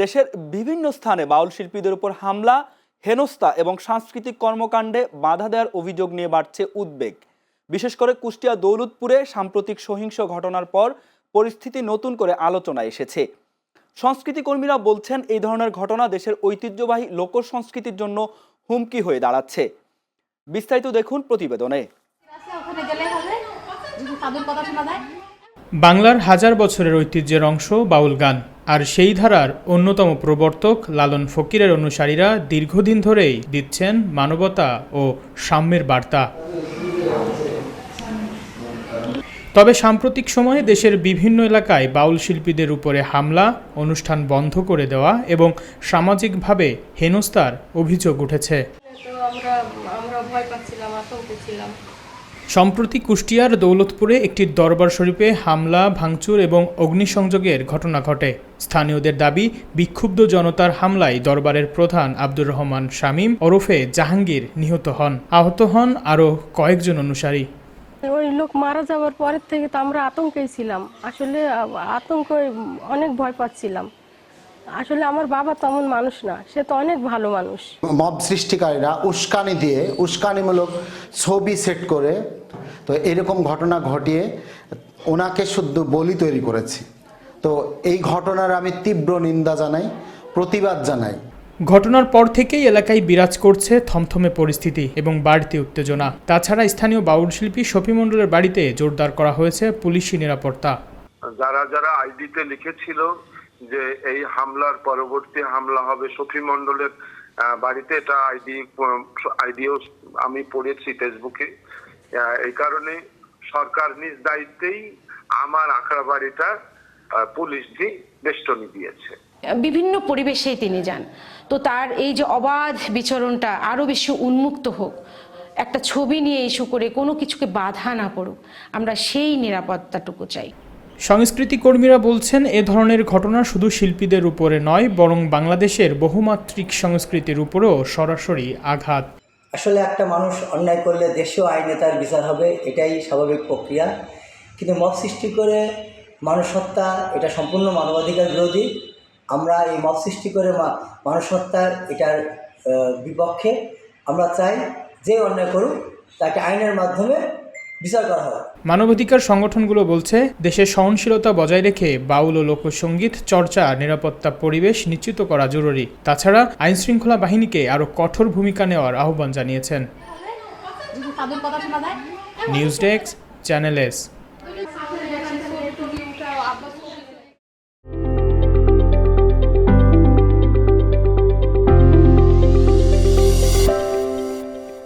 দেশের বিভিন্ন স্থানে বাউল শিল্পীদের উপর হামলা, হেনস্থা এবং সাংস্কৃতিক কর্মকাণ্ডে বাধা দেওয়ার অভিযোগ নিয়ে বাড়ছে উদ্বেগ। বিশেষ করে কুষ্টিয়া দৌলতপুরে সাম্প্রতিক সহিংস ঘটনার পর পরিস্থিতি নতুন করে আলোচনায় এসেছে। সংস্কৃতি কর্মীরা বলছেন, এই ধরনের ঘটনা দেশের ঐতিহ্যবাহী লোক সংস্কৃতির জন্য হুমকি হয়ে দাঁড়াচ্ছে। বিস্তারিত দেখুন প্রতিবেদনে। বাংলার হাজার বছরের ঐতিহ্যের অংশ বাউল গান, আর সেই ধারার অন্যতম প্রবর্তক লালন ফকিরের অনুসারীরা দীর্ঘদিন ধরেই দিচ্ছেন মানবতা ও সাম্যের বার্তা। তবে সাম্প্রতিক সময়ে দেশের বিভিন্ন এলাকায় বাউল শিল্পীদের উপরে হামলা, অনুষ্ঠান বন্ধ করে দেওয়া এবং সামাজিকভাবে হেনস্থার অভিযোগ উঠেছে। সম্প্রতি কুষ্টিয়ার দৌলতপুরে একটি দরবার শরীফে হামলা, ভাঙচুর এবং অগ্নিসংযোগের ঘটনা ঘটে। স্থানীয়দের দাবি, বিক্ষুব্ধ জনতার হামলায় দরবারের প্রধান আব্দুর রহমান শামীম ওরফে জাহাঙ্গীর নিহত হন। আহত হন আরও কয়েকজন অনুসারী। ওই লোক মারা যাওয়ার পরের থেকে তো আমরা আতঙ্কেই ছিলাম। আসলে আতঙ্ক, অনেক ভয় পাচ্ছিলাম। আসলে আমার বাবা তেমন মানুষ না, সে তো অনেক ভালো মানুষ। মব সৃষ্টিকারীরা উস্কানি দিয়ে, উস্কানিমূলক ছবি সেট করে তো এরকম ঘটনা ঘটিয়ে ওনাকে শুদ্ধ বলি তৈরি করেছে। তো এই ঘটনার আমি তীব্র নিন্দা জানাই, প্রতিবাদ জানাই। ঘটনার পর থেকেই এলাকায় বিরাজ করছে থমথমে পরিস্থিতি এবং বাড়তি উত্তেজনা। তাছাড়া স্থানীয় বাউল শিল্পী শফি মণ্ডলের বাড়িতে জোরদার করা হয়েছে পুলিশি নিরাপত্তা। যারা আইডিতে লিখেছিল যে এই হামলার পরবর্তী হামলা হবে শফি মণ্ডলের বাড়িতে, এটা আইডিও আমি পড়েছি ফেসবুকে। এই কারণে সরকার নিজ দায়িত্বেই আমার আখড়া বাড়িটা পুলিশ দিয়ে বেষ্টনী দিয়েছে। বিভিন্ন পরিবেশেই তিনি যান, তো তার এই যে অবাধ বিচরণটা আরো বেশি উন্মুক্ত হোক, একটা ছবি নিয়ে ইস্যু করে কোনো কিছুকে বাধা না পড়ুক, আমরা সেই নিরাপত্তাটুকু চাই। সংস্কৃতি কর্মীরা বলছেন, এ ধরনের ঘটনা শুধু শিল্পীদের উপরে নয়, বরং বাংলাদেশের বহুমাত্রিক সংস্কৃতির উপরেও সরাসরি আঘাত। আসলে একটা মানুষ অন্যায় করলে দেশীয় আইনে তার বিচার হবে, এটাই স্বাভাবিক প্রক্রিয়া। কিন্তু মব সৃষ্টি করে মানুষ হত্যা, এটা সম্পূর্ণ মানবাধিকার বিরোধী। আমরা এই মব সৃষ্টি করে মানুষ হত্যার এটার বিপক্ষে। আমরা চাই যে অন্যায় করুক তাকে আইনের মাধ্যমে বিচার করা হয়। মানবাধিকার সংগঠনগুলো বলছে, দেশের সহনশীলতা বজায় রেখে বাউল ও লোকসঙ্গীত চর্চা, নিরাপত্তা পরিবেশ নিশ্চিত করা জরুরি। তাছাড়া আইনশৃঙ্খলা বাহিনীকে আরও কঠোর ভূমিকা নেওয়ার আহ্বান জানিয়েছেন। News desk, channel S.